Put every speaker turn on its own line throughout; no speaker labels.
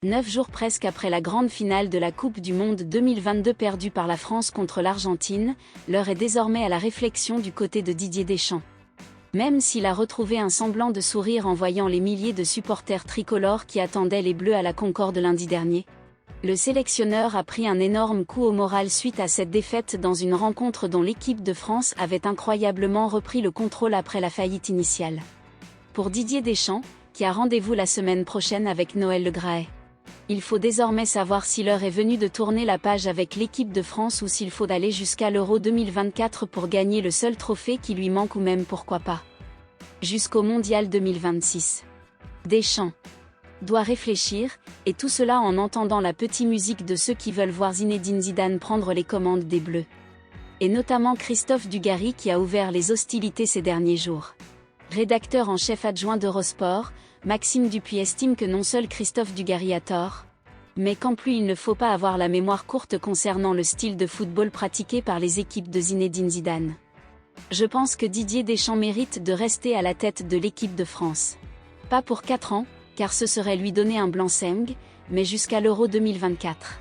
9 jours presque après la grande finale de la Coupe du Monde 2022 perdue par la France contre l'Argentine, l'heure est désormais à la réflexion du côté de Didier Deschamps. Même s'il a retrouvé un semblant de sourire en voyant les milliers de supporters tricolores qui attendaient les Bleus à la Concorde lundi dernier, le sélectionneur a pris un énorme coup au moral suite à cette défaite dans une rencontre dont l'équipe de France avait incroyablement repris le contrôle après la faillite initiale. Pour Didier Deschamps, qui a rendez-vous la semaine prochaine avec Noël Le Graët, il faut désormais savoir si l'heure est venue de tourner la page avec l'équipe de France ou s'il faut aller jusqu'à l'Euro 2024 pour gagner le seul trophée qui lui manque ou même pourquoi pas jusqu'au Mondial 2026. Deschamps doit réfléchir, et tout cela en entendant la petite musique de ceux qui veulent voir Zinedine Zidane prendre les commandes des Bleus. Et notamment Christophe Dugarry qui a ouvert les hostilités ces derniers jours. Rédacteur en chef adjoint d'Eurosport, Maxime Dupuis estime que non seul Christophe Dugarry a tort, mais qu'en plus il ne faut pas avoir la mémoire courte concernant le style de football pratiqué par les équipes de Zinedine Zidane. Je pense que Didier Deschamps mérite de rester à la tête de l'équipe de France. Pas pour 4 ans, car ce serait lui donner un blanc-seing, mais jusqu'à l'Euro 2024.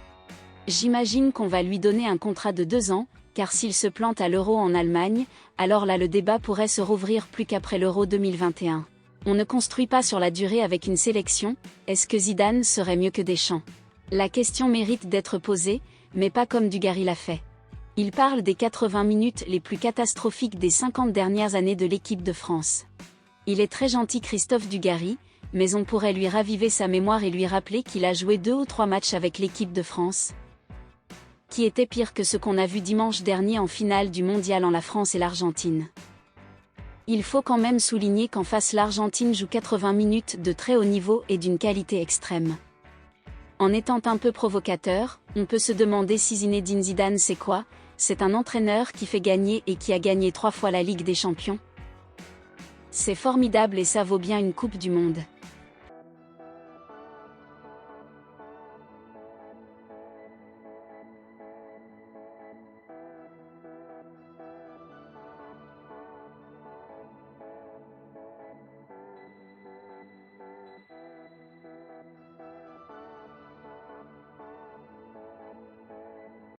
J'imagine qu'on va lui donner un contrat de 2 ans, car s'il se plante à l'Euro en Allemagne, alors là le débat pourrait se rouvrir plus qu'après l'Euro 2021. On ne construit pas sur la durée avec une sélection, est-ce que Zidane serait mieux que Deschamps? La question mérite d'être posée, mais pas comme Dugarry l'a fait. Il parle des 80 minutes les plus catastrophiques des 50 dernières années de l'équipe de France. Il est très gentil Christophe Dugarry, mais on pourrait lui raviver sa mémoire et lui rappeler qu'il a joué 2 ou 3 matchs avec l'équipe de France, qui était pire que ce qu'on a vu dimanche dernier en finale du Mondial en la France et l'Argentine. Il faut quand même souligner qu'en face l'Argentine joue 80 minutes de très haut niveau et d'une qualité extrême. En étant un peu provocateur, on peut se demander si Zinedine Zidane c'est quoi? C'est un entraîneur qui fait gagner et qui a gagné 3 fois la Ligue des Champions. C'est formidable et ça vaut bien une Coupe du Monde.